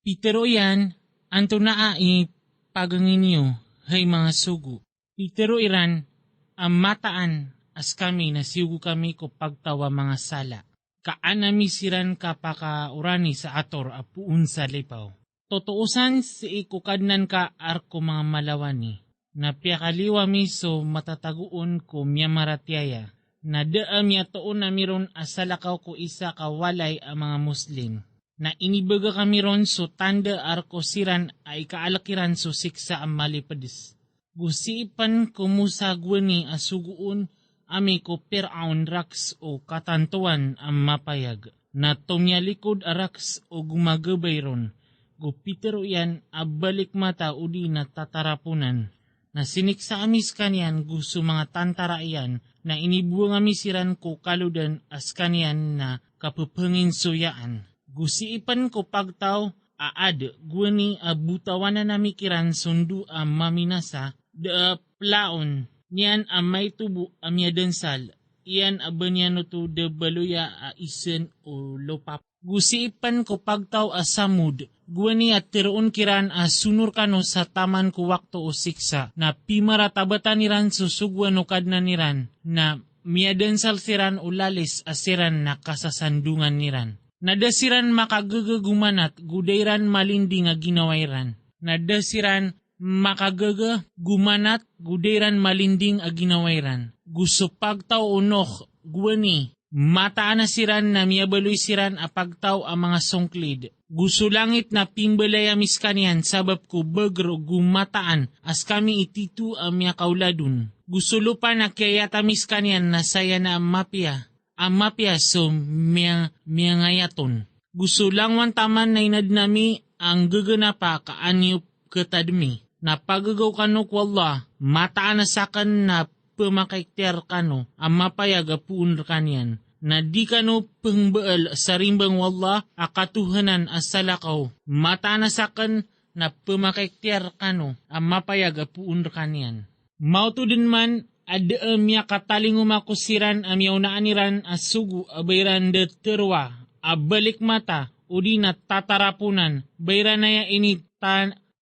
Pitero yan, anto naa pagangin niyo, hay mga sugo. Pitero iran, ang mataan, as kami nasiugo kami ko pagtawa mga sala. Kaanami siran kapakaurani sa ator apuun sa lipaw. Totoosan si ikukadnan ka arko mga malawani. Napiakaliwa miso matataguon ko miyamaratyaya. Na daam yatoon na miron asalakaw ko isa kawalay ang mga Muslim. Na inibaga kami ron so tanda arko siran ay kaalakiran so siksa ang malipadis. Gusipan ko musagwani asuguon ami ko peraon raks o katantuan ang mapayag. Na tumyalikod araks o gumagabay ron. Gupitero yan abalik mata udi na tatarapunan. Na siniksa amis kanyan gusto mga tantara yan na inibuang amisiran ko kaludan as kanyan na kapupangin suyaan. Gusiipan ko pagtaw aad guwani abutawan na namikiran sundu ang maminasa da plaon niyan ang may tubo amya densal iyan abanyan to de baluya a isen o lopap. Gusiipan ko pagtaw a samud guwani at tiroon kiran a sunur kano sa taman ko wakto o siksa na pimaratabatan niran susugwan o kadna niran na miyadensal siran o lalis asiran na kasasandungan niran. Nadasiran makagagagumanat gudairan malindi nga ginawairan. Nadasiran makagagagumanat gudairan malinding a ginawairan. Gusto pagtaw unok guwani mataan na siran na miyabaloy siran a pagtaw ang mga songklid. Gusto langit na pimbalay amis kanyan sabab ko bagro gumataan as kami ititu ang miya kauladun. Gusto lupa na kaya tamis kanyan na saya na mapya. Ang mapya so miya ngayaton. Gusto langwan taman na inadnami ang gaganapa kaanyo katadmi. Na pagagaw kanok wallah mataan na sakan na pemakaikter kano ang mapayag apuun kanyan. Na di kano pengbaal sa rimbang wallah akatuhanan asalakaw. Mataan na sakan na pemakaikter kano ang mapayag apuun kanyan. Mauto din man ada amya kataling umakusiran amyaw na aniran asugu abayran de terwa abalik mata udi na tatarapunan bayran na ya ini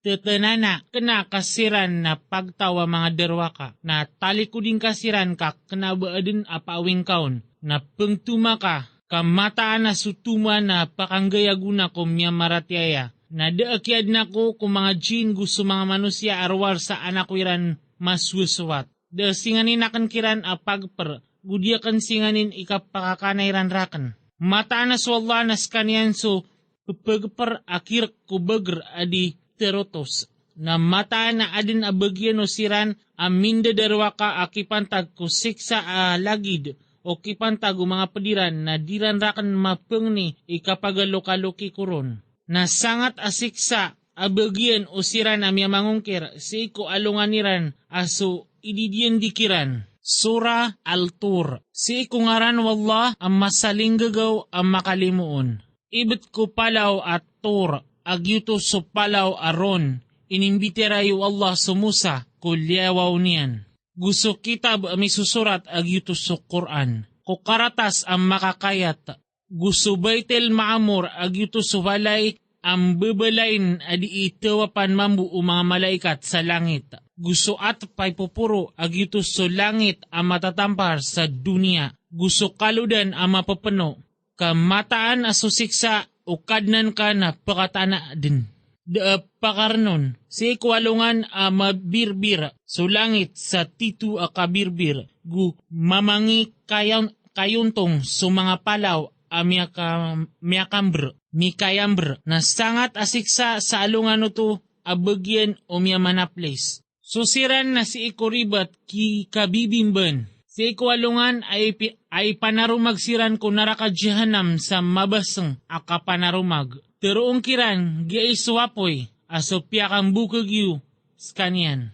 tetenana kena kasiran na pagtawa mga derwaka na talikuding kasiran ka kena baadin apawing kaon na pengtuma ka kamataan na sutuma na pakanggayaguna ko miya maratyaya na daakiad na ko kung mga jin gusto mga manusia arwar sa anakwiran maswaswat. Da singanin akan kiran a pagper, gudia kan singanin ikapakakanairan rakan. Mataan na swalla nas kanyan so pagper akir kubagr adi terotos. Na mataan na adin abagyan o siran aminda darwaka akipantag ko siksa a lagid o kipantag o mga pediran na diran rakan mapengni ikapagalokaluki kuron. Na sangat asiksa abagyan o siran amya mangungkir si ko alunganiran aso ididiyan dikiran. Surah Al-Tur. Si ikungaran wallah ang masaling gagaw ang makalimuon. Ibet ko palaw at tur. Agyuto so palaw aron. Inimbitirayo Allah sumusa kulyawaw niyan. Gusto kitab may susurat agyuto so Quran. Kukaratas ang makakayat. Gusto baitel maamur agyuto so balay ang bebelain adi itawapan mambu o mga malaikat sa langit. Gusto at paypupuro agyuto so langit ang matatampar sa dunia. Gusto kaludan ang mapapano. Kamataan asusiksa o kadnan ka na pakatana din. Da pakarnon, si kwalungan ang mabirbir so langit sa titu a kabirbir. Gu mamangi kayuntong so mga palaw a mikayambr na sangat asiksa sa alungan to abagyan o miyamanaples. Susiran na si ikoribat ki kabibimban. Si ikwalungan ay panarumagsiran ko narakajihanam sa mabasang akapanarumag. Teroong kiran giaiswapoy aso piyakang bukagyu skanyan.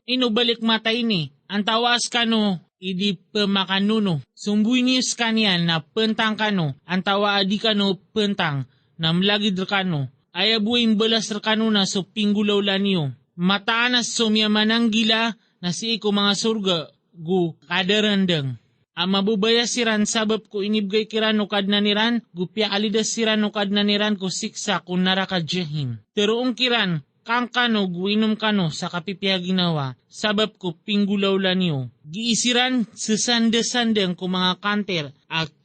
Inubalik mata ini, ang tawas kano idi pemakanuno. Sumbuy niyo skanyan na pentang kano, ang tawa adi kano pentang na mlagid kano. Ayabuin balas kano na so pinggulaw niyo. Mataan na sumyamanang gila na si iko mga surga gu kadarandang. Mabubaya siran sabab ko inibgay kiran no kadna niran, gupya kalidas siran no kadna niran ko siksa kun naraka jahim. Teruong kiran, kang kano guinom kano sa kapipya ginawa, sabab ko pinggulawlan niyo. Giisiran sesande-sandeng ko mga kanter,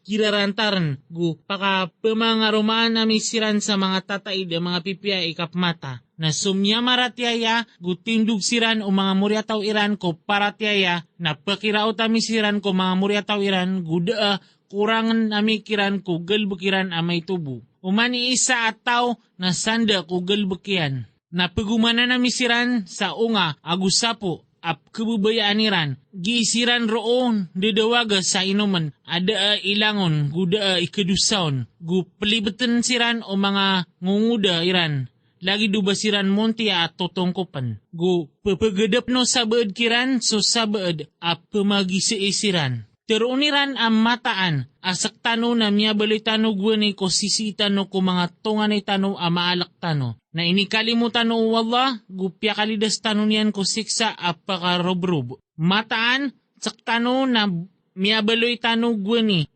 kirarantaran gu paka pemangarumaan nami siran sa mga tataid mga pipya ikapmata. Na sumya maratyaya gu tindug siran o mga muryataw iran ko paratyaya na pakirao tami siran ko mga muryataw iran gu kurangan nami kiran ko galbukiran amay tubo. Umani isa at tao na sanda ko galbukian. Na pagumana nami siran sa unga agusapo ap kebubayaan iran. Giisiran roon dedawaga sa inuman ada ilangon guda ikadusaon. Gu pelibetan siran o mga ngunguda iran. Lagi dubasiran montia at totongkopan. Gu pepagedap no sabaad kiran so sabaad ap pemagi seisiran. Teruniran ang mataan asak tano na miya baloy tano guwanay ko sisitano ko mga tunganay tano maalak tano. Na inikalimutan o wallah, gupya kalidas tano niyan ko siksa apakarobrub. Mataan, saktano na miyabaloy tano gwani,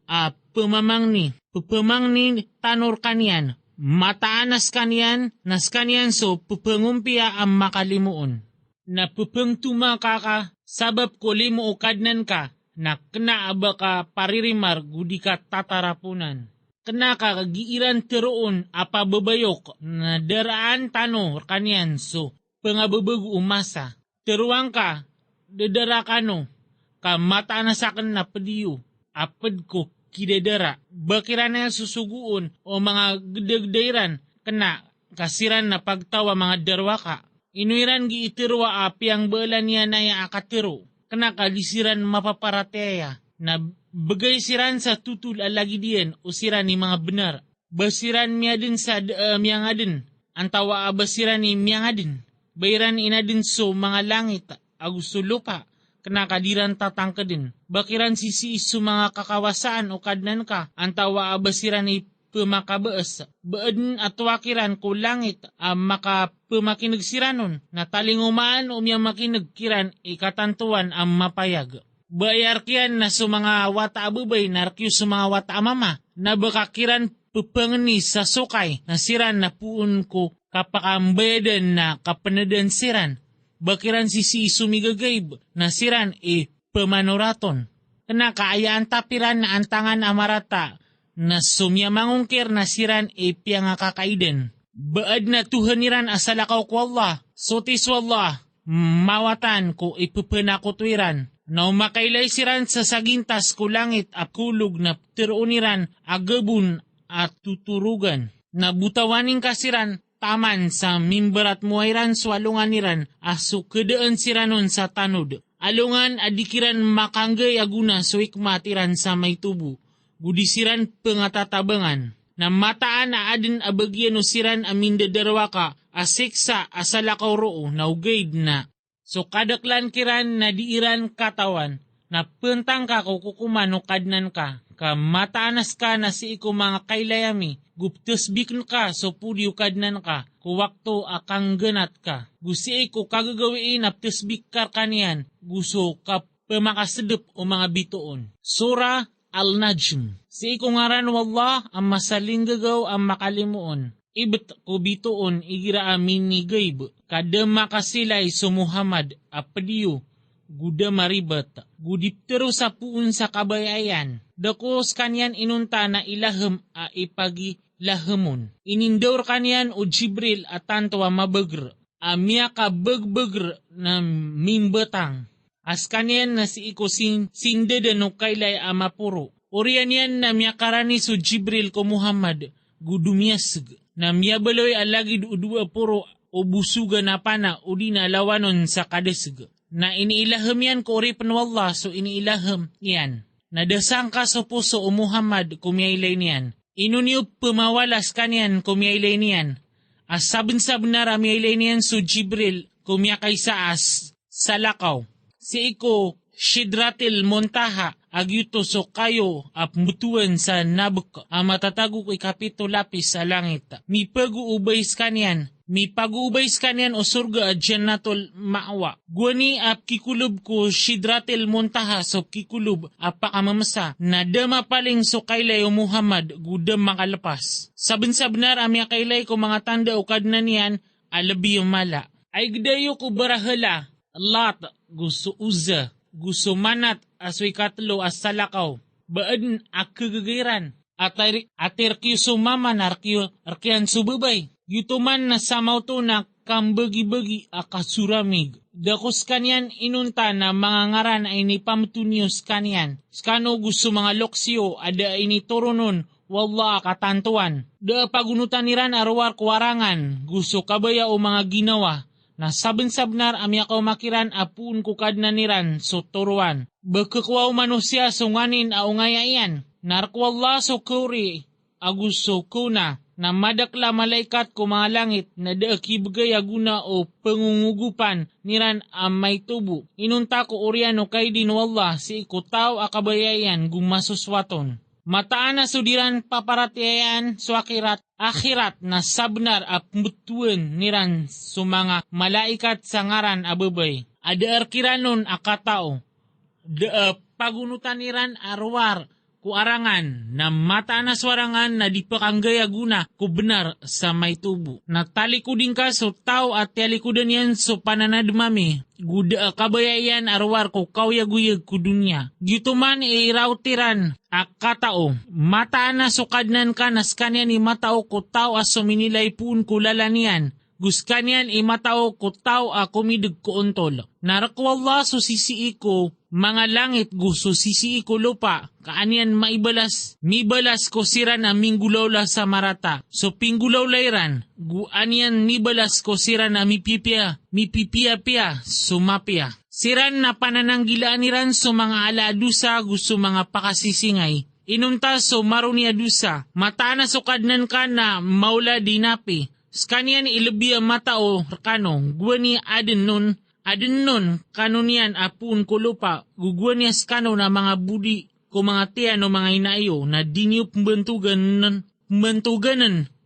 pamamangni, pupamangni tanor kanyan. Mataan nas kanyan so pupangumpia ang makalimuon. Na pupangtuma ka, sabab ko limo o kadnan ka, na knaaba ka paririmar gudi ka tatarapunan. Kena ka giiran teroon apababayok na daraan tano kanyan so pangababag umasa. Teruang ka, dadara kano, ka mata na sakin na padiyo, apad ko kidadara. Bakiran na susuguon o mga gdagdairan, kena kasiran na pagtawa mga darwa ka. Inuiran giitirwa api ang balan niya na ya akatiro, kena kalisiran mapaparateya. Na bagay siran sa tutul alagi diyan o siran ni mga benar. Basiran miya din sa miya nga din. Antawa basiran ni miya nga din. Bayiran ina din so mga langit agusto lupa. Kanakadiran tatangka din. Bakiran sisi isu mga kakawasaan o kadnan ka. Antawa basiran ni pemakabaas. Baadin at wakiran ko langit maka pemakinagsiranun. Na talingumaan o miya makinagkiran ikatantuan ang mapayag. Bayar kiyan na sa mga wata abubay narkyo sa mga wata amama na bakakiran pupangani sa sukay na siran na puun ko kapakambayadan na kapanadan siran. Bakiran sisi sumigagayb na siran pamanoraton. Kana kaayaan tapiran na antangan amarata na sumyamangungkir na siran piyang kakaiden. Baad na tuhaniran asalakaw ko Allah, sotis wallah, mawatan ko ipupanakotwiran. Na umakailay siran sa sagintas ko langit at kulog na tiruuniran agabun at tuturugan. Na butawaning kasiran taman sa mimbar at muayran swalungan niran aso kedaan siranon sa tanod. Alungan adikiran makanggay aguna so ikmatiran sa may tubo. Gudisiran pengatatabangan. Na mataan na adin abagyan o siran amindadarwa ka asiksa asalakaw roo na ugaid na. So kadaklan kiran na diiran katawan, na pentang ka kukukuman o kadnan ka, mataanas ka na si iko mga kailayami, guptusbik ka so pudi kadnan ka, kuwakto akang ganat ka. Gusi iko kagagawiin na ptusbik ka kanian, gusto ka pemakasedep o mga bitoon. Surah Al-Najm. Si iko ngaran wallah ang masaling gagaw ang makalimuon. Ibet ko bitoon igira amin ni Gaib. Kada makasilay so Muhammad apadiyo. Guda maribat. Gudiptero sa puun sa kabayayan. Dakos kanyan inunta na ilahem ipagi lahamon. Inindaur kanyan o Jibril at tantawa mabagr. Amya ka bagbagr na mimbatang. As kanyan na si iko sindeda no kailay amapuro. Orian yan na miyakarani so Jibril ko Muhammad. Gudumyasg. Na miyabaloy alagid udua puro o busuga na pana o di na lawanon sa kadesg. Na iniilaham yan ko ori panwallah so iniilaham yan. Na dasang ka sa puso o Muhammad kumiyaylay niyan. Inuniyo pumawalas kanyan kumiyaylay niyan. As sabin-sabin na ramiyaylay niyan so Jibril kumiyakay sa salakaw. Si iko Shidratil Montaha agyuto so kayo ap mutuan sa nabuk matatago ko kapito lapis sa langit. Mi pag-uubays kanyan mi pag-ubay kanyan o surga a jannatul ma'wa. Gwani ap kikulub ko shidratil muntaha so kikulub apakamamasa na dama paling so kaylay o Muhammad gudam makalapas. Sabin-sabnar amya kaylay ko mga tanda o kadna niyan alabi yung mala. Ay gdayo ko barahala, Lat, gusto Uzza, gusto Manat, asway katlo as salakaw. Baan ak kagagayran. Atir kiyo sumama narkiyo arkiyan subabay. Yutuman na samaw to na kambagi-bagi akasuramig. Dakos kanyan inunta na mga ngaran ay ni pamtunios kanyan. Skano gusto mga loksyo ada ini turunon wala katantuan. Da pagunutan niran arwar kuwarangan gusto kabaya o mga ginawa. Na sabin-sabnar amya ko makiran apun kukad na niran so turuan. Bagkakwaw manusia sunganin aungayayan. Narkwalla so kuri aguso kuna na madakla malaikat ko mga langit na daakibagay aguna o pangungugupan niran may tubo. Inunta ko oriano kay dinwalla si ikutaw akabayayan gumasuswaton. Mataan na sudiran paparatiayan so akhirat na sabnar at mutuan niran so mga malaikat sa ngaran ababay. Ada arkiranon akatao. Da pagunutan niran arwar kuarangan na mata na swarangan na di pakanggaya guna ko benar sa may tubo. Natalikudin ka so tao at talikudan yan so pananadmami. Guda kabayayan arwar ko kawyaguyag ko dunya. Gito man irautiran akatao. Mata na sukadnan ka nas kanyan imatao ko tao aso minilay pun ko lalanian. Guskanyan imatao ko tao kumidig ko untol. Narakwalla so sisii ko mga langit gusto sisii ko lupa. Kaanian mibalas ko sira na minggulawla sa marata. So pinggulaw layran. Guanian mibalas ko sira na mipipia sumapia. Siran na panananggilaan niran so mga alaadusa gusto mga pakasisingay. Inunta so marunia dusa. Mata na sukadnan ka na maula dinapi. Skanian ilabia matao rakano, guwani adin nun kanunian apun kulupa, guguan niya skano na mga budi ko mga tiyan o mga inaayo na di niyo pembentuganan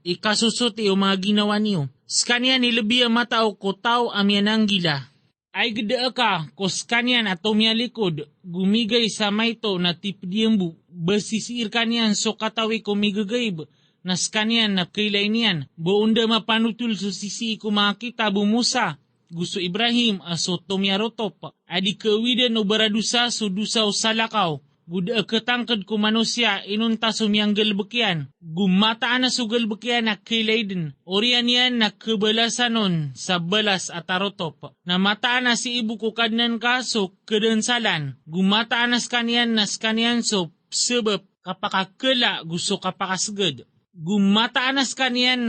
ikasusuti o mga ginawa niyo. Skanian ilabia matao ko tao amyan gila. Ay gada ka ko skanian at likod, gumigay sa mayto na tipdiyembu, basisir kanyan so katawi ko migagayb. Nas kanyan na kailay niyan, buunda mapanutul so sisi ko makita bumusa, gusto Ibrahim aso tomyarotop, adi kawidan o baradusa so dusa o salakaw, guda katangkad ko manusia inunta so miyang galbakyan, gumataan na so galbakyan na kailay din, orian yan na kabalasanon sa balas at arotop, na mataan na si ibu ko kadnan ka so kadansalan, gumataan na skanyan so sebab kapakakela gusto kapakasgad. Gumataan nas kanyan,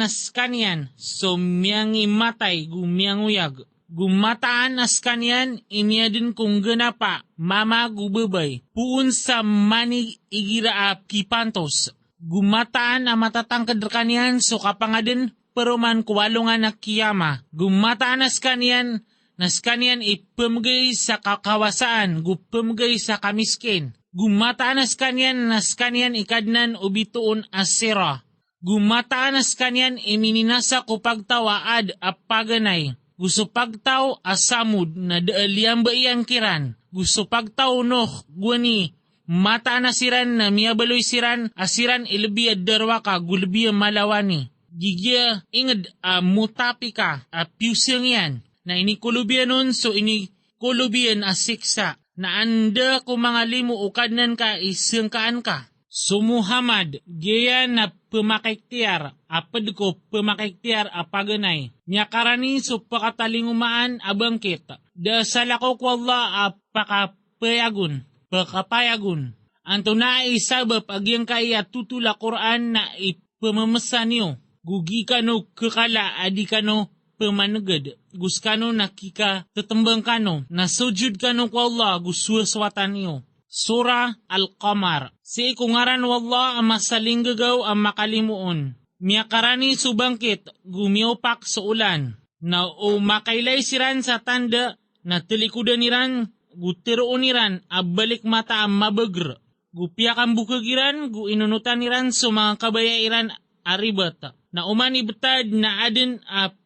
so miyang imatay, gumiyang uyag. Gumataan nas kanyan, imiyadin kong ganapa, mama gubabay. Puun sa mani igira kipantos. Gumataan na matatangkad kanyan, so kapangadin, peruman kuwalungan na kiyama. Gumataan nas kanyan ipamagay sa kakawasaan, gupamagay sa kamiskin. Gumataan nas kanyan ikadnan ubituon asira. Gumataan nas kanyan imininasa ko pagtawaad apaganay. Gusto pagtaw asamud na daaliang baiyang kiran. Gusto pagtaw noh guwani mata na siran na miyabaloy siran asiran ilbiya darwa ka gulbiya malawani. Gigya ingad mutapi ka piusang yan. Na inikulubian nun so inikulubian asiksa. Na anda ko mga limo ukadnan ka isangkaan ka. So Muhammad, gaya na pemakiktiar, apad ko pemakiktiar apaganay. Nyakarani so pakatalingumaan abangkit. Da salako ko Allah pakapayagun. Anto na isabab agyang kaya tutula Quran na ipamamasa niyo. Gugi ka no kakala adi ka no pemanagad. Gus ka no nakika tatambang ka no. Nasujud ka no ko Allah guswaswatan niyo. Surah Al-Qamar. Si ikungaran wallah ang masalinggagaw ang makalimuon. Miyakarani subangkit, gumiopak sa ulan. Na o makailay siran sa tanda, na tilikudan niran, gutiroon niran, abalik mata ang mabagr. Gupiyak ang bukagiran, guinunutan niran sa mga kabayairan aribat. na umani betad na adin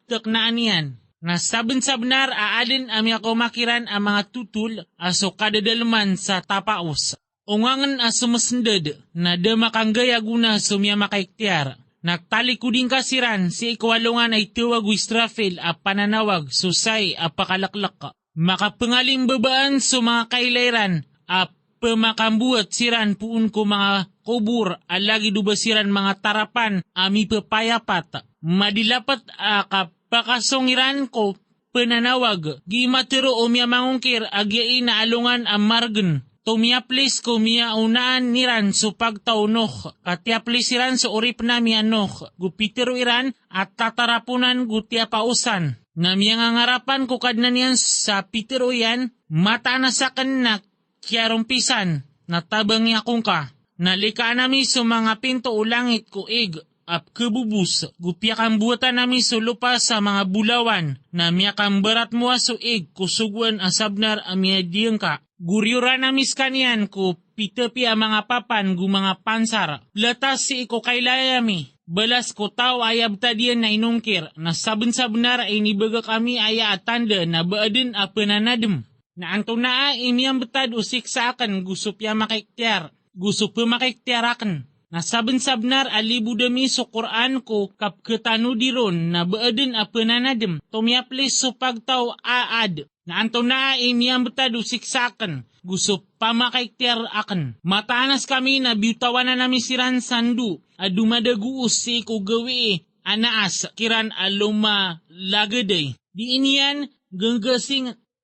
teknaan niyan. Na saben sa benar aadin ami ako makiran ang mga tutul aso kadadalman sa tapaos. Ungangan aso masended na da makanggaya guna sumya makaiktiar. Nagtalikuding kasiran si ikwalungan ay tuwag wistrafil a pananawag susay a pakalaklak. Makapangaling babaan so mga kailairan a pemakambuat siran puun ko mga kubur alagi dubasiran mga tarapan ami papayapat. Madilapat a pakasongiran ko pananawag. Gimatiro o miya mangungkir agyain na alungan ang margen. Tumiaplis ko miya unaan niran so pagtaunok. Katiaplis iran so urip na miya nok. Gupitiro iran at tatarapunan gutia pausan. Na miya ngangarapan ko kadna niyan sa pitiro yan. Mata na sa na kiarumpisan. Natabang niya kong ka. Nalika nami so mga pinto ulangit ko ig. Ap kebubus, gupyakan buatan nami sulupa sa mga bulawan, na miyakang berat mua suig kusuguan asabnar amia diyengka. Guryura namis kanian ko pitepi ang mga papan gu mga pansar. Latas si iko kailayami, balas ko tao ayab tadian na inungkir, na saben-sabenar ay nibaga kami aya at tanda na baadin a penanadem. Na anto na imiyang betad usik sa akan gusup ya makaiktiar, gusup pa makaiktiarakan. Na saben-sabnar alibu demi so Quran ko kap ketanu diron na baadin a penanadem tumiaplis so pagtaw aad na anto na imiyang betadu siksakan gusto pamakaiktiar akan. Matanas kami na biutawan na nami siran sandu a dumadaguus si ko gawi anaas kiran aluma lagaday. Di iniyan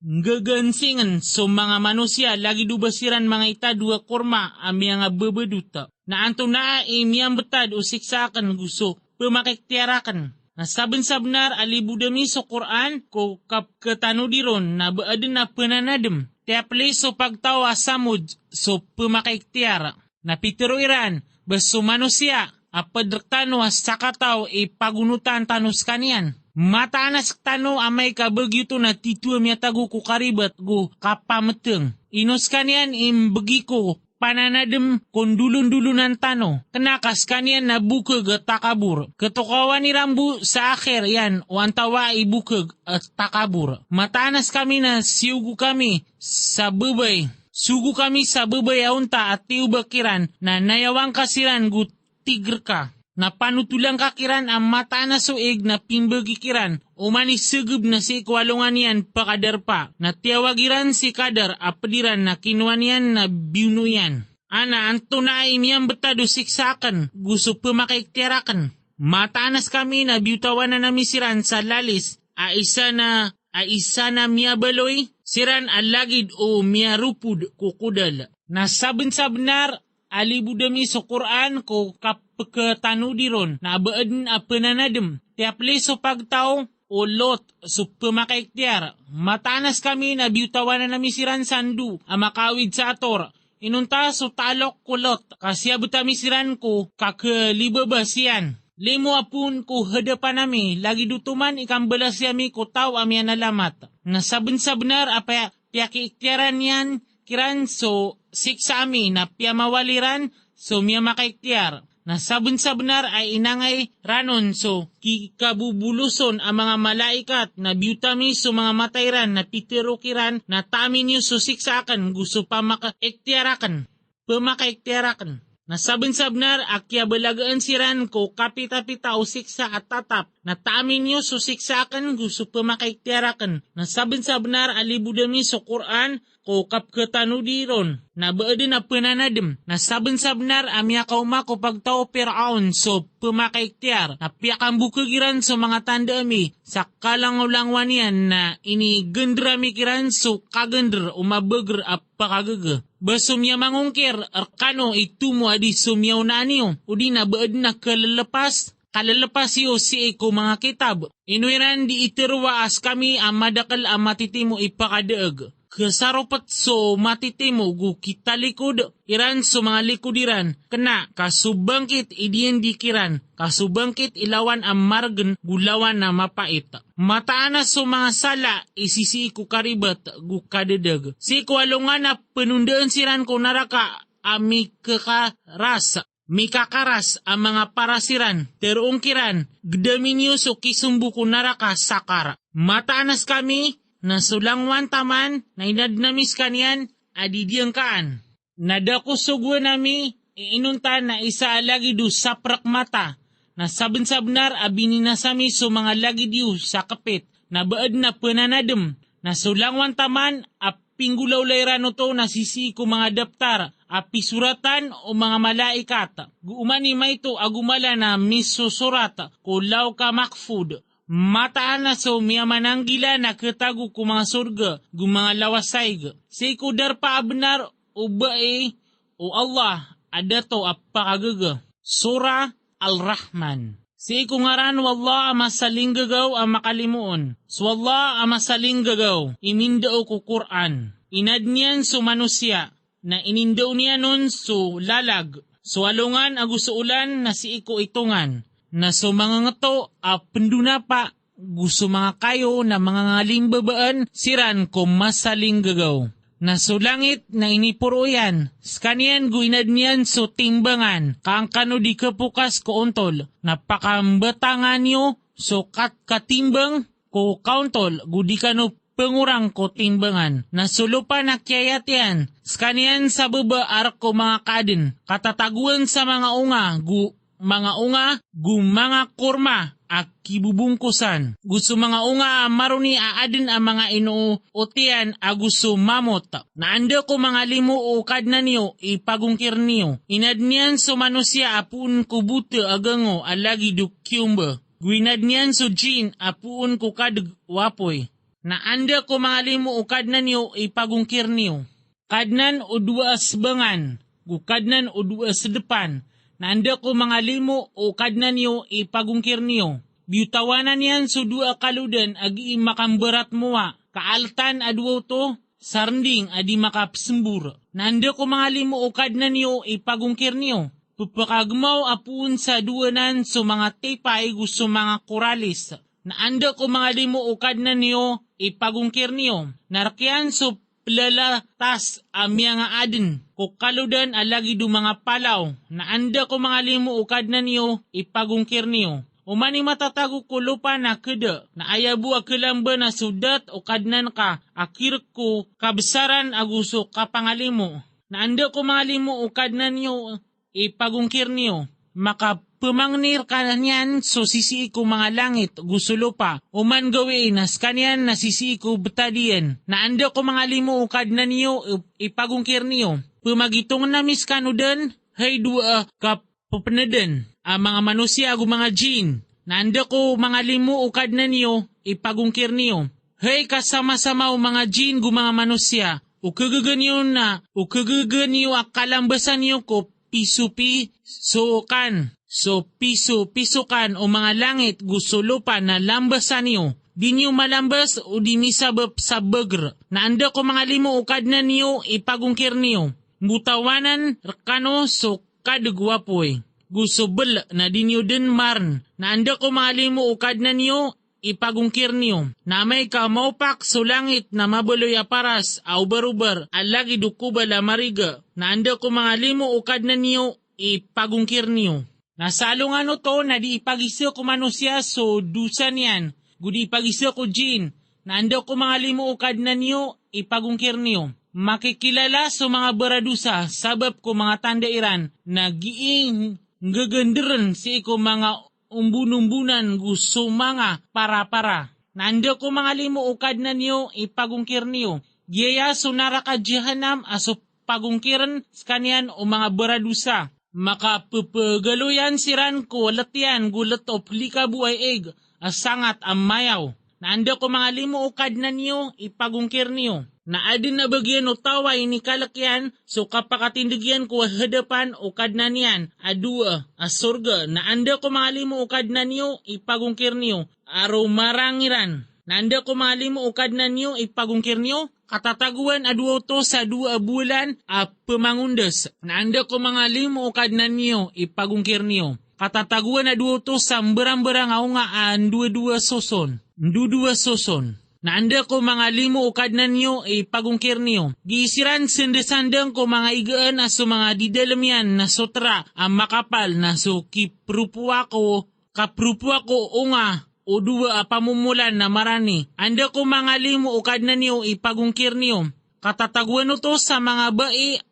gagansingan so mga manusia lagi dubasiran mga ita dua kurma ami nga bebeduta. Na anto na imiyang betad o siksakan gusto pamakiktiarakan. Na saben-sabnar alibudami so Quran ko kapkatanudiron na baadin na penanadem. Tiapli so pagtawa samud so pamakiktiara. Na pitiro iran baso manusia apadrektano sa kataw ipagunutan tanus kanian. Mataanas tano amay kabagyuto na titua miyatago ko karibat go kapameteng. Inos kanian imbegi ko pananadem kondulun-dulunan tano. Kenakas kanian na bukeg at takabur. Ketukawan ni rambu sa akhir yan o antawa ibukeg at takabur. Mataanas kami na siugu kami sa bebay. Sugu kami sa bebay aunta at tiubakiran na nayawang kasiran gu tigr ka. Na panutulang kakiran ang mata na suig na pimbagikiran o manisugub na si ikwalungan yan pakadar pa. Na tiyawagiran si kadar apadiran na kinuan yan na biunuyan. Ana anto na imiyang betado siksakan gusto pamakaiktiarakan. Mataanas kami na biutawan na namisiran sa lalis a isa na miyabaloy siran alagid o miyarupud kukudal. Na saben-sabenar alibudami sa Quran ko kapagkatanudiron na abaadin a penanadem. Tiapli so pagtaw o lot so pamakaiktiar. Matanas kami na biutawan na namisiran sandu a makawid sa ator. Inunta so talok ko lot kasi abutamisiran ko kakalibabasiyan. Limo apun ko hadapan nami lagi dutuman ikambalas yami ko tao ami analamat. Nasaben-sabenar apa piyakiiktiaran yan kiran so siksa ami na piyamawaliran so miya makaiktiar. Na saben-sabenar ay inangay ranon so kikabubuluson ang mga malaikat na biutami so mga matayran na pitirukiran na tamin niyo so siksakan gusto pamakaiktiarakan. Na saben-sabenar akya balagaan siran ko kapita-pita o siksa at tatap na tamin niyo so siksakan gusto pamakaiktiarakan. Na saben-sabenar alibudami so Quran ko kapkatanudiron na baadin na penanadem. Na saben-sabenar amya kauma ko pagtao Piraon so pamakaiktiar. Na piyakang bukagiran so mga tanda ami sa kalangulangwan yan na ini gendra mikiran so kagender o mabagr at pakagaga. Baso miya mangungkir, arkano itumo adi sumyaw na aniyo, o di na baad na kalalapas yo si iko mga kitab. Inuiran di itirwaas kami ang madakal ang matitimo ipakadaag. Kasaropat so matitimo gu kita likod, iran so mga likudiran, kena kasubangkit idiyan dikiran, kasubangkit ilawan ang margen gulawan na mapait. Mataana so mga sala isisi ko karibat gu kadadag. Si ko alungan na penundaan siran ko naraka ami kekaras Mikakaras ang mga parasiran, terungkiran, gdaminyo so kisumbu ko naraka sakar. Mataanas kami, na sulangwan taman, na inadnamis kanyan, adidiyang kaan. Nadako sugwa nami, iinuntan na isa alagi do saprak mata, na sabensabnar abininasami so mga lagi diyo sa kapit, na baad na pananadem, na sulangwan taman, pinggulaw layrano to na sisi ko mga daptar, suratan o mga malaikat. Guumani may to agumala na misusurat ko law ka makfood. Mataan na so miyamananggila na katago ko mga surga, mga lawasay. Say ko darpa abnar o bae o Allah adato apakagaga. Surah Al-Rahman. Si ko ngaran wallah ang masaling gagaw ang makalimuon. So wallah ang masaling gagaw, imindao ko Quran. Inad niyan so manusya, na inindaw niya nun so lalag. So alungan aguso ulan na si iko itungan. Na so mga ngato penduna pa, gusto mga kayo na mga ngalimbabaan siran ko masaling gagaw. Na so langit na inipuro yan, skanian guinad niyan so timbangan, kang kano di kapukas ko untol, napakambatangan nyo so katimbang ko kauntol, gudi kano pengurang ko timbangan, na sulupa na kiyayat yan, skanian sa baba arko mga kadin, katataguan sa mga unga, mga kurma, kibubungkusan. Gusto mga unga maruni aadin ang mga inuutian gusto mamot. Naanda ko mga limo o kadna niyo ipagungkir niyo. Inad niyan so manusya apun ko buta agango alagi dukyumba. Gwinad niyan so jin apun ko kadag wapoy. Naanda ko mga limo o kadna niyo ipagungkir niyo. Kadnan o dua asbangan. Gukadnan o dua sa depan. Naanda ko mga limo o kadnan niyo ipagungkir niyo. Biutawanan yan so dua kaludan agi makamberat moa. Kaaltan adwo to sarnding adi makapsembur. Naanda ko mga limo o kadnan niyo ipagungkir niyo. Pupakagmaw apun sa duwanan so mga tepay gusto mga kuralis. Naanda ko mga limo o kadnan niyo ipagungkir niyo. Narkian so plalatas amya nga adin. Kukaludan alagi do mga palaw. Naanda ko mga limo ukad na niyo ipagungkir niyo. Umani matatago ko lupa na keda. Na ayabu akilamba na sudat ukadnan ka. Akir ko kabesaran aguso kapangalimo. Naanda ko mga limo ukad na niyo ipagungkir niyo. Maka pumangnir ka na niyan so sisi ko mga langit gusto lupa. Uman gawin nas kanyan na sisi ko betadian. Naanda ko mga limo ukad na niyo ipagungkir niyo. Pumagitong namis kanudan, hay dua kapupenadan, mga manusia o mga jin. Naanda ko mga limo ukad na niyo, ipagungkir niyo. Hay kasama-sama o mga jin o mga manusia, ukagaganyo na, ukagaganyo akalambasan niyo ko pisupi sukan. So piso-pisukan o mga langit gusto lupa na lambasan niyo. Di niyo malambas o di misabap sa bagr. Naanda ko mga limo ukad na niyo, ipagungkir niyo. Mutawanan rekano so kadagwapoy. Gusto bel na dinyo din marn. Naanda ko mga limo ukad na niyo, ipagungkir niyo. Na may kamaupak so langit na mabaloy aparas, aubarubar, alagi dukubal amariga. Naanda ko mga limo ukad na niyo, ipagungkir niyo. Nasalungan to na di ipagisyo ko manusya so dusan yan. Gudi ipagisyo ko jin. Naanda ko mga limo ukad na niyo, ipagungkir niyo. Makikilala sa mga baradusa sabab ko mga tandairan na giing gagandaran si ko mga umbun-umbunan gusto mga para-para. Naanda ko mga limo ukad na niyo ipagungkir niyo. Giyaya sunara ka jahanam aso pagungkiran kanyan o mga baradusa. Makapupagaluyan siran ko latian gulat o plika buhay eg asangat ang mayaw. Naanda ko mga limo ukad na niyo ipagungkir niyo. Na adin na bagyan o taway ni kalakyan so kapakatindigyan ko hadapan ukad na niyan adua asurga. Naanda ko mga limo ukad na niyo ipagungkir niyo. Araw marangiran. Naanda ko mga limo ukad na niyo ipagungkir niyo. Katataguan adwo to sa 2 bulan pemangundes. Naanda ko mga limo ukad na niyo ipagungkir niyo. Katataguan adwo to sa berang-berang nga 2 suson. 2 suson. Naanda ko mga limo ukad na niyo pagungkir niyo. Giisiran sendesandang ko mga igaan aso mga didalamyan na sutra ang makapal na so kaprupuwa ko unga o duwa pamumulan na marani. Anda ko mga limo ukad na niyo ipagungkir niyo. Katatagwan to sa mga bai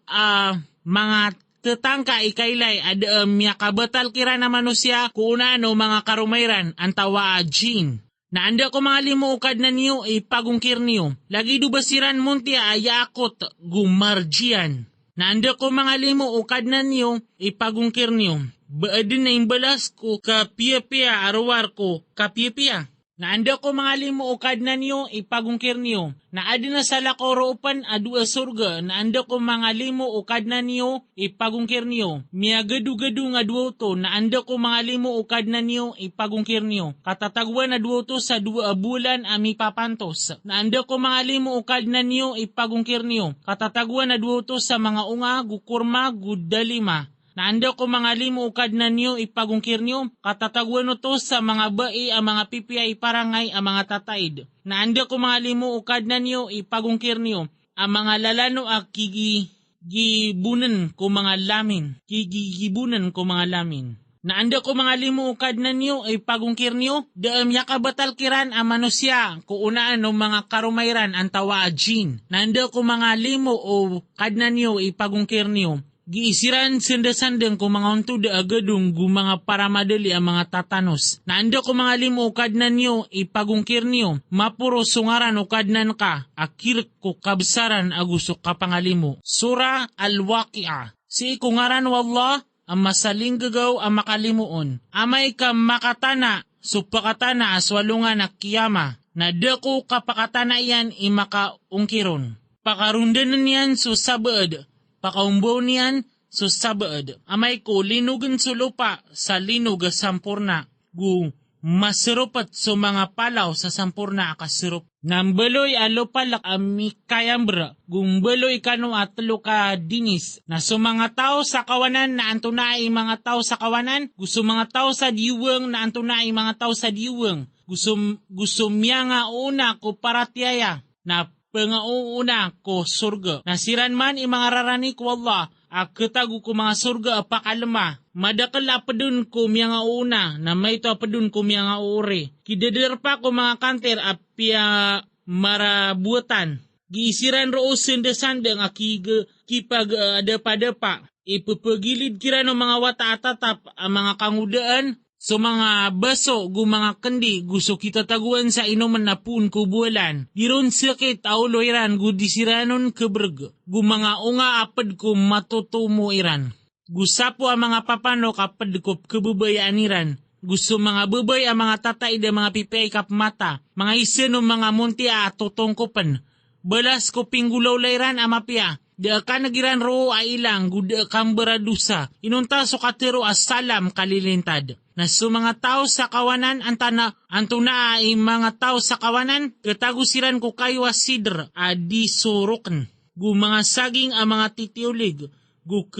mga tetangka ikaylay ada miyakabatal kira na manusia kuna no mga karumayran antawa jin. Naanda ko mga limo ukad na niyo ipagungkir niyo. Lagi dubasiran muntia ayakot gumarjian. Naanda ko mga limo ukad na niyo ipagungkir niyo. Baadin na imbalas ko kapia-pia arwar ko kapia-pia. Naanda ko mga limo ukad na niyo ipagungkir niyo. Naadi na sa lakoro upan adua surga. Naanda ko mga limo ukad na niyo ipagungkir niyo. Miya gadu-gadu nga duoto. Naanda ko mga limo ukad na niyo ipagungkir niyo. Katatagwan na duoto sa 2 bulan ami papantos. Naanda ko mga limo ukad na niyo ipagungkir niyo. Katatagwan na duoto sa mga unga gukurma gudalima. Naanda ko mga limo ukad na niyo ipagungkir niyo. Katatagwan to sa mga bai ang mga pipiay parangay ang mga tataid. Naanda ko mga limo ukad na niyo ipagungkir niyo. Ang mga lalano gibunan ko mga lamin. Gibunan ko mga lamin. Naanda ko mga limo ukad na niyo ipagungkir niyo. Daam yakabatal kiran ang manusia ko unaan no mga karumayran ang tawa jin. Naanda ko mga limo ukad na niyo ipagungkir niyo. Giisiran sendasandang ko mga unto da agadong mga paramadali ang mga tatanos. Naanda ko mga limo ukad na niyo ipagungkir niyo. Mapuro sungaran ukad nan ka. Akir ko kabsaran aguso kapangalimo. Sura Al-Waqi'ah. Si ikungaran wallah ang masaling gagaw ang makalimuon. Amay ka makatana supakatana aswalungan na kiyama. Nadako kapakatana yan imakaungkiron. Pakarundanan yan susabaad. Pakaumbaw niyan so sabaad. Amay ko linugan sa lupa sa linog sampurna. Gu masirupat so mga palaw sa sampurna akasirup. Nambaloy alopalak ami kayambra. Gumbaloy kano atlo ka dinis. Na so mga tao sa kawanan na antunay mga tao sa kawanan. Gusto mga tao sa diwang na antunay mga tao sa diwang. Gusto miya nga una ko paratiyaya. Na pangauuna ko surga. Nasiran man mga rarani ko Allah, katago ko mga surga apakalma. Madakal apadun ko mga una, na may ito apadun ko mga uri. Kidadarpa ko mga kanter apya marabutan. Giisiran roos sendasandang kipag adapa-dapa. Ipapagilid kira ng mga wata atatap ang mga kangudaan. So mga baso, mga kandi, gusto kita taguan sa inuman na pun kubulan. Diron sakit aulo iran, disiranon keberg. Mga unga apad ko matutumo iran. Gusapo ang mga papano kapad ko kebubayaan iran. Gusto mga babay ang mga tatay da mga pipay kapmata. Mga isin o mga munti atutongkopan. Balas ko pinggulaw layran amapya. Da ka nagiran ro ay ilang guda kambaradusa. Inunta so katero asalam kalilintad. Na so mga tao sa kawanan antuna ay mga tao sa kawanan katagusiran ko kayo asidr adi surukn. Gu mga saging ang mga titiulig. Gu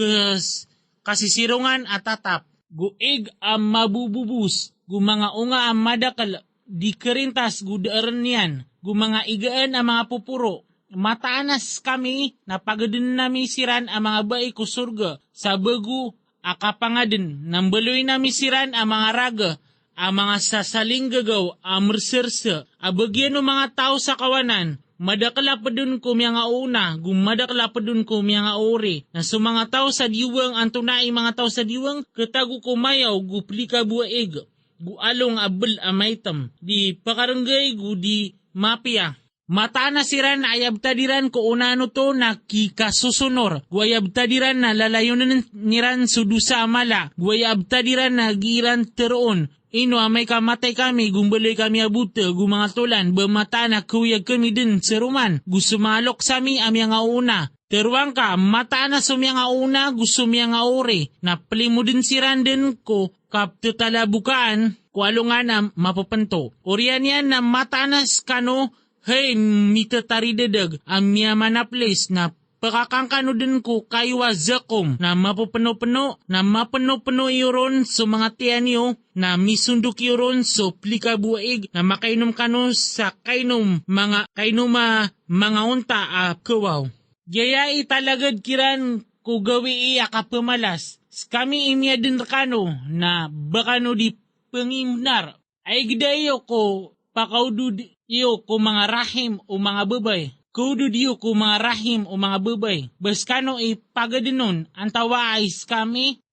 kasisirungan atatap. Gu ig ang mabububus. Gu mga unga ang madakal di kerintas gu daaran niyan. Gu mga igaan ang mga pupuro. Mataanas kami na pagadin nami siran ang mga bai ko surga sa bagu akapangadin. Nambaloy nami siran ang mga raga, ang mga sasaling gagaw, ang merserse, abagyan ng mga tao sa kawanan. Madakala pa dun ko mga una, gumadakala pa dun ko mga ori. Na sa mga tao sa diwang, ang tunay mga tao sa diwang, katago ko mayaw, guplika buwaig, gualong abel amaitam, di pakaranggay, di mapia. Mata na siran ayab tadiran ko unano to na kikasusunor. Guayab tadiran na lalayunan niran sudusa amala. Guayab tadiran na giran teroon. Ino amay kamatay kami, gumbaloy kami abuta, gumanga tulan, bamata na kuyag kami din seruman. Gusto malok sami amya nga una. Teruang ka, mata na sumya nga una, gusto miya nga ore. Napali mo din siran din ko, kaptutalabukaan, kualo nga na mapapanto. Orian yan na matanas kano, hey, mitatari dedag, ang miya manaplis na pakakangkano din ko kayo zakom na mapupano-pano na mapano-pano iyon so mga tiyan niyo na misundok iyon so plikabuig na makainom kano sa kainom mga unta kawaw. Gaya italagad kiran ko gawi akapamalas. Kami imya din kano na bakano di pangimnar. Ay gidayo ko pakaudud iyo ko mga rahim o mga babay. Kudo diyo ko mga rahim o mga babay. Baskano ipagadinon, antawa as kami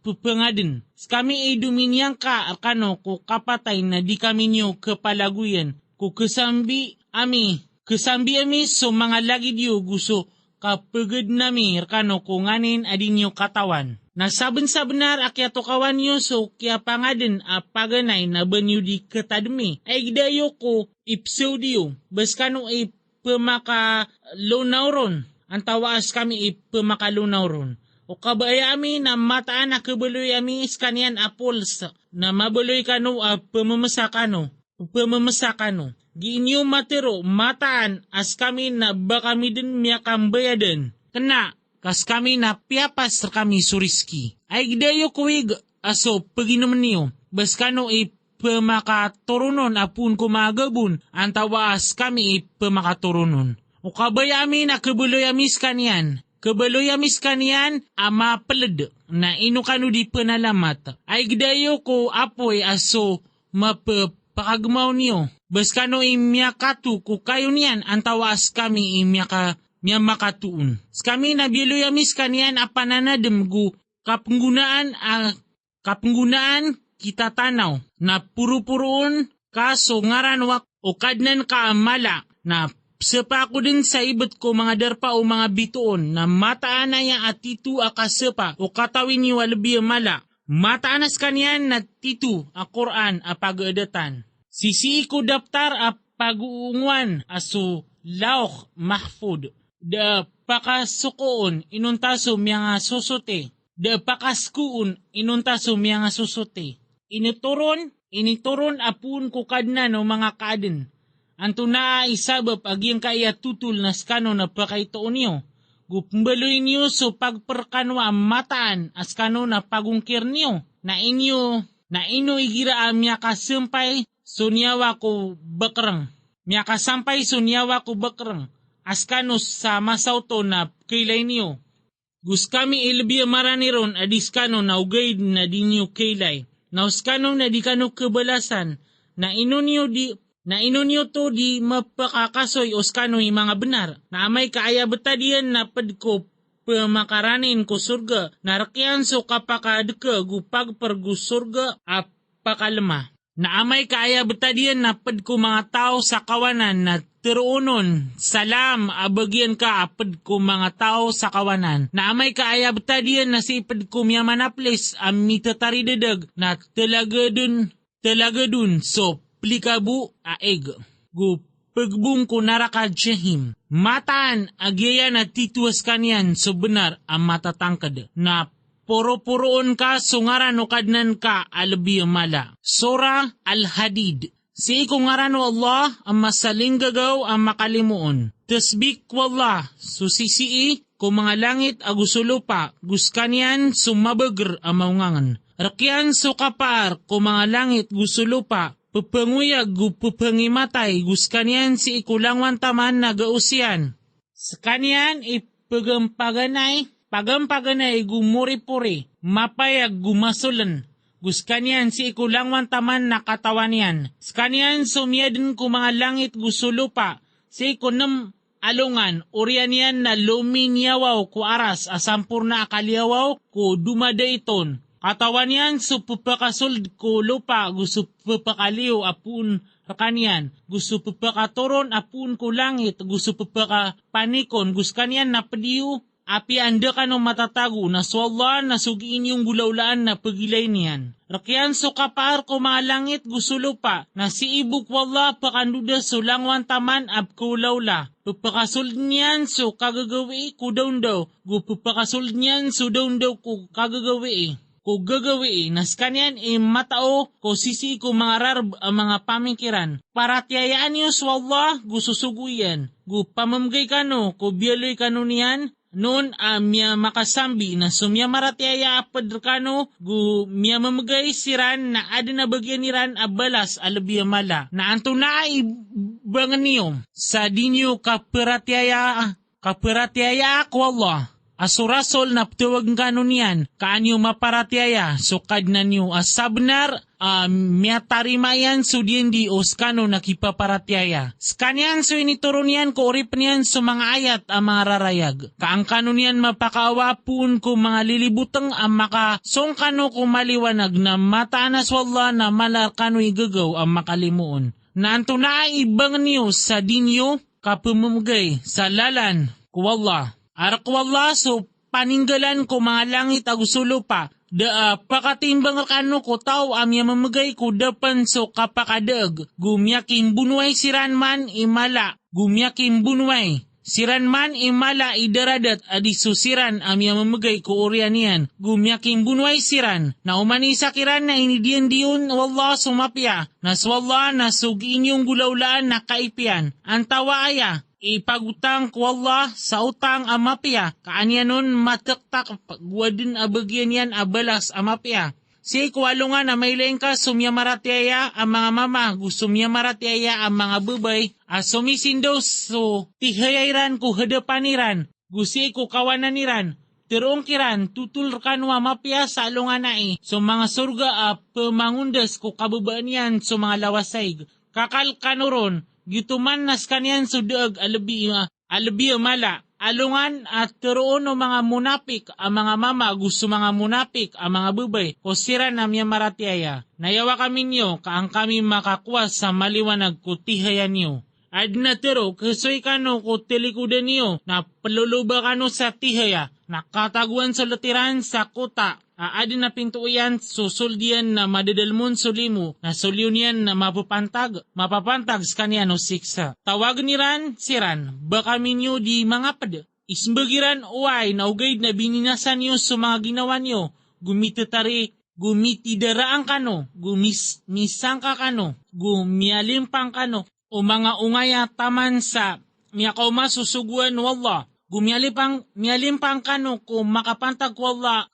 pupangadin. Kami duminyang ka arkano ko kapatay na di kami nyo kapalaguyan. Ko kasambi ami so mga lagi diyo gusto kapagad nami arkano ko nganin adin nyo katawan. Nasaben-sabenar akyato kawan nyo so kaya pangadin paganay na banyo di katadmi. Ay gidayo ko ipsew diyo. Baskano pamakalunaw ang tawaas kami pamakalunaw ron. O kabaya ami na mataan na kabaloy ami iskanian apols na mabaloy kano pamamasakano. Giinyo matero mataan as kami na bakami din miyakambayadan. Kena kas kami na piapas kami suriski. Ay gidayo kuwig aso paginom niyo. Baskano pamakaturunon apun kumagabun ang tawaas kami pamakaturunon. O kabaya amin na kabaloy amis kanian ama peled na inukano di penalamat. Ay gidayo ko apoy aso mapapakagmaw niyo. Baskano imyakatu ko kayo niyan ang tawaas kami imyaka miya makatuun. Kami nabiloy amis kanian apananadem gu kapenggunaan kita tanaw na puro-puroon kaso ngaran wak o kadnan ka amala na sepa ko din sa ibet ko mga darpa o mga bituon na mataan na ya at titu akasepa o katawin niyo walabi amala. Mataanas kanian na titu a Quran a pag-edatan. Sisi ko daftar a pag-uungwan aso laok mahfud. Da pakasukoon inuntaso miya nga susote. Da pakaskuun inuntaso miya nga susote. Inituron apun ko kadna no mga kaden. Anto na isabab agyang kaya tutul na skano na pakaitoon niyo. Gupmbaloy niyo so pagperkanwa mataan as kano na pagungkir niyo. Na inyo igira miya kasampay sunyawa ko bakrang. Askanos sa masauto na kailay niyo. Gus kami ilbiya maraniron adiskano na ugay na di niyo kailay. Na uskano na di kano kabalasan na ino niyo to di mapakakasoy uskano yung mga benar. Na amay kaaya betadian na padko pamakaranin ko surga. Narakyan so kapakadeka gupag pergus surga apakalma. Na amay kaaya betadian na padko mga tao sa kawanan na teruunon, salam, abagyan ka apad ko mga tao sa kawanan. Na amay kaaya betadian na si ipad ko miya manaplis ang mitataridadag na talaga dun so plikabu aeg. Gu pagbung ko narakad siyahim. Mataan agyaya na tituas kanyan so benar ang matatangkad na puro-puroon ka sungaran o kadnan ka alabi mala. Sura Al-Hadid. Si ikong ngarano Allah ang masaling gagaw ang makalimuon. Tasbik wallah, susisii ko mga langit agusulupa, guskanyan sumabagr ang maungangan. Rakyan sukapar ko mga langit gusulupa, pupanguyag gu pupangimatay, guskanyan si ikulangwan taman na gausian. Sakanyan ipagampaganay gumuri-puri, mapayag gumasulan. Guskanyan si ikulangwan taman na katawan yan. Skanyan sumiyadin ko mga langit gusulupa. Si ikunem alungan, urian yan na luminyawaw ko aras asampur na akaliyawaw ko dumada iton. Katawan yan supupakasold ko lupa gusto pupakaliw apun kanyan. Gusto pupakatoron apun ko langit gusto pupakapanikon. Guskanyan na padiyo. Api anda ka nung matatago na swalla na sugiin yung gulaulaan na pagilay niyan. Rakyan so kapar ko mga langit gusulo pa na si ibuk wala pakanduda so langwan taman ab kulawla. Pupakasold niyan so kagagawi ko daw. Pupakasold niyan so daw ko kagagawi. ko gagawi nas kanyan matao ko sisi ko mga rarb ang mga pamikiran. Para tiyayaan niyo sa Allah, gususuguyan. Gu pamamgay kano, ko biyaloy kano niyan, noon miya makasambi na sumya maratiaya apadrkano gu miya mamagay siran na adi na bagyan niran abalas alabiya mala. Na anto na ibangan niyo sa dinyo kapiratiaya ko Allah. Asurasol na ptuwag kano niyan, kaanyo maparatiaya, sukad na niyo asabnar, miya tarimayan so di os kano nakipaparatiaya. Skanyan so inituro niyan ko orip niyan so mga ayat ang mga rarayag. Kaang kano niyan mapakawapun ko mga lilibutang ang makasong kano ko maliwanag na mataanas wala na malar kano igagaw ang makalimuon. Naanto na ibang niyo sa dinyo kapumumgay sa lalan ko Allah. Arak wala so paninggalan ko mga langit agusulo pa. Pakatimbang kano ko tao amya mamagay ko dapan so kapakadag. Gumyakin bunway siran man imala. Gumyakin bunway. Siran man imala idaradat adisusiran amya mamagay ko orianian. Gumyakin bunway siran. Na umanisa kiran na inidiyan diyon wallah sumapya. Naswallah na sugi inyong gulaulaan na kaipian. Antawa aya. Ipagutang ko Allah sa utang amapya, kaanyanon mataktak pagwadin abagyan yan abalas amapya. Si kuwalungan na may lengka sumya maratiaya ang mga mama, sumya maratiaya ang mga bubay, sumisindos so tihayairan ko hadapaniran, gusi ko kawananiran, tirong kiran tutulkan wa mapya sa alungan na so mga surga pemangundas ko kababaan yan so mga lawasay, kakalkanuron, gituman nas kanyan sudag alabi mala. Alungan at turoon o mga munapik, ang mga mama gusto mga munapik, ang mga bubay, o sira na miya maratiaya. Nayawa kami niyo, kaang kami makakuha sa maliwanag ko tihayan niyo. Ad na tiro, kasoy kano ko tilikudan niyo, na paluluba kano sa tihaya, nakataguan sa latiran sa kuta. Adi na pintuyan susuldian na madadalmon sulimu na sulyunian na mapapantag sa kanya no siksa. Tawag niran siran baka minyo di mga pad. Ismbagiran uway na ugaid na bininasan niyo sa mga ginawa niyo. Gumitidaraang kano, gumisangka kano, gumialimpang kano, o mga ungaya taman sa miyakaw masusuguan wallah. Mialimpang kano kung makapantag wala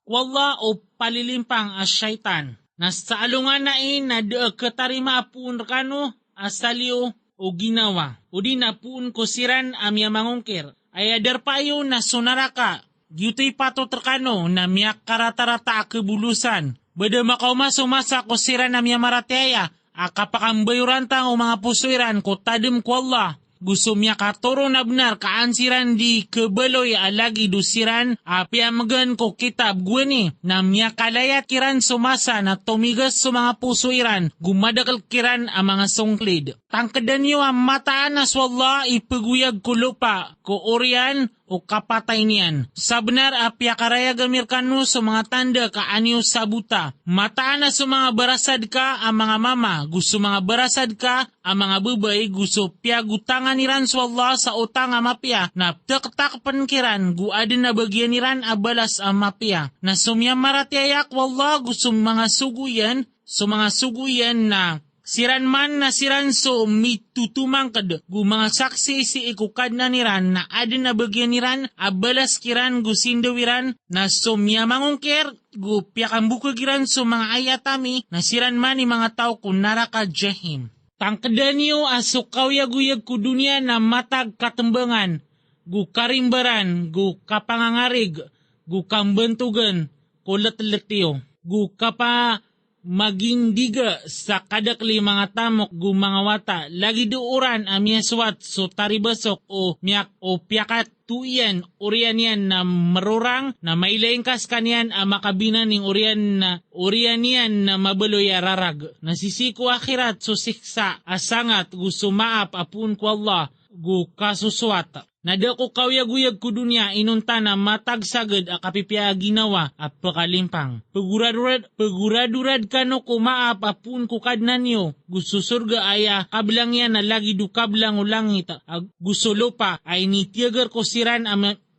o palilimpang as syaitan. Nasa alungan na na katarima apun kano asaliw o ginawa. O di na apun ko siran amya mangungkir. Ay adar payo na sunaraka. Gito'y patotrkano na miyak karatarata kebulusan. Bada makauma sumasa ko siran amya marateya. Akapakambayurantang o mga pusuiran ko tadim ko Allah. Gusto miya katuro na benar kaansiran di kebaloy alagi dusiran piamagan ko kitab gwani na miya kalayat kiran sumasa na tumigas sa mga pusuiran gumadakal kiran ang mga sungklid. Tangkadan niyo ang mataan na swalla ipaguyag ko lupa ko orian o kapatay niyan. Sa benar apya karaya gamir kanu sa mga tanda kaanyo sabuta. Mataan na sa mga barasad ka ang mga mama. Gusto mga barasad ka ang mga bubay. Gusto piagutangan niran swalla sa utang amapya. Na taktakpan kiran guadin na bagyan niran abalas amapya. Na sumya maratiayak walla gusto mga suguyan na siran man na siran so mitutumang kad gu mga saksi si ikukad na niran na adin na bagyan niran abalas kiran gu sindawiran na so miyamangungker gu piakambukagiran so mga ayatami na siran man ni mga tao kun naraka jahim. Tangkadan niyo asukaw yaguyag ku dunia na matag katembangan gu karimbaran gu kapangangarig gu kambentugan kulat-letiyo gu kapa maging diga sa kadakli mga tamok gu mga wata lagi duuran amya swat so taribasok o miyak o piakat tuyan urian yan na marurang na mailengkas kanyan ang makabinan ng urian yan na mabaloy ararag nasisiko akhirat so siksa asangat gu sumaap apun ko Allah gu kasuswat. Nadako kawyaguyag ko dunya inunta na matagsagad a kapipya ginawa at pakalimpang. Paguradurad kano kumaap apun kukadnan niyo. Gusto surga aya kablang yan na lagi du kablang ulangit. Gusto lupa ay nitiagar ko siran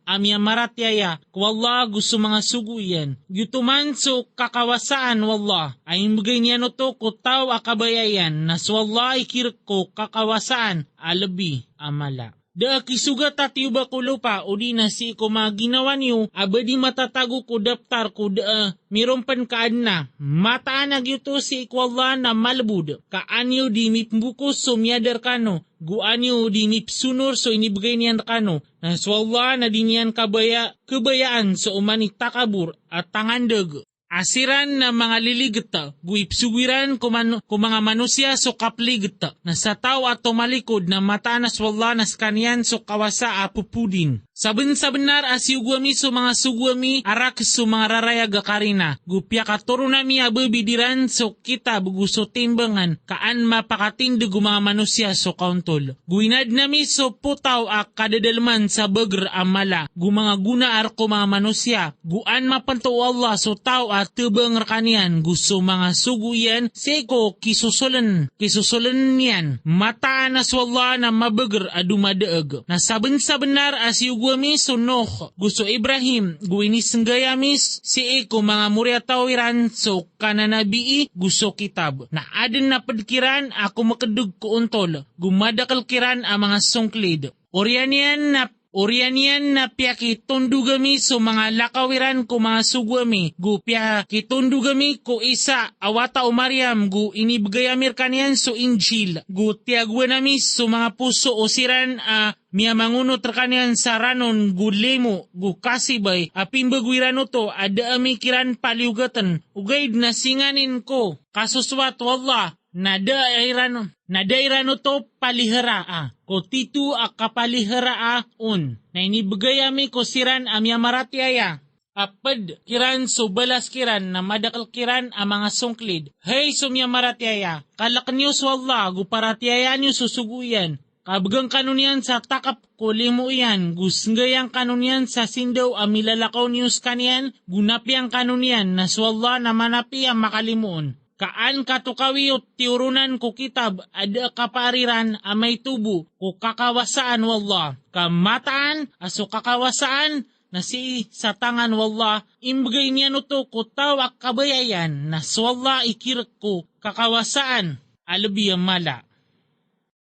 amya maratyaya, wallah gusto mga suguyan. Yutuman so kakawasaan wallah, ay imbagay niya no to ko tao akabayayan, nas wallah ikirik ko kakawasaan, alabi, amala. Da kisugat at yuba ko lupa o di na si ko maginawa niyo abadi matatago ko daftar ko da mirompan kaan na mataanag yuto si ikwala na malbud kaanyo di mipbukos so miyadar kano guanyo di mipsunor so inibigay niyan kano na swalla na di niyan kabayaan so umanit takabur at tangandag. Asiran na mga liligta, guipsugiran ko mga manusia so kapligta, na sa tao at tumalikod na matanas wala nas kanyan so kawasa apupudin. Saben-sabenar asyugwami so mga sugwami arak so mga rarayaga karina. Gupya katuro nami ababidiran so kita buguso timbangan kaan mapakatindig mga manusia so kauntol. Guinad nami so putaw ak kadadalman sa bagr amala. Gumanga guna arko mga manusia. Guan mapanto Allah so tao at tebang rakanian gusto mga suguyan seko kisusulan niyan. Mataan as wala na mabagr adumadaag. Na saben-sabenar asyugwami Guami sunoh, gusto Ibrahim, guinis ngayamis, si Eko mga muryatawiran, so kananabii, gusto kitab. Na adin na padkiran, ako makadug ko untol, gumadakal ang mga sungklid. Orianian na piyaki tundugami so mga lakawiran ko mga sugwami, gu piyaki tundugami ko isa awata o Maryam gu inibigayamir kanian so Injil, gu tiagwanami so mga puso o siran miya mangunot kanian sa ranon gu lemo gu kasibay apimbagwirano to ada amikiran paliugatan ugaid na singanin ko kasuswat wallah nadairano to palihara ko titu kapalihara na inibigayami ko siran amya maratyaya. Apad kiran so balas kiran na madakal kiran ang mga sungklid. Hey sumya maratyaya, kalak niyo so Allah, guparatyaya niyo susuguyan. Kabagang kanunian sa takap ko limo iyan, gusngayang kanunian sa sindaw amilalakaw niyo skanian, gunapyang kanunian na so Allah na manapi ang makalimuon. Kaan katukawiyot tiurunan ko kitab ada kapariran amay tubo ko kakawasaan wallah. Kamataan aso kakawasaan na si sa tangan wallah imbagay niya no to ko tawak kabayayan na swalla ikirik ko kakawasaan alabi mala.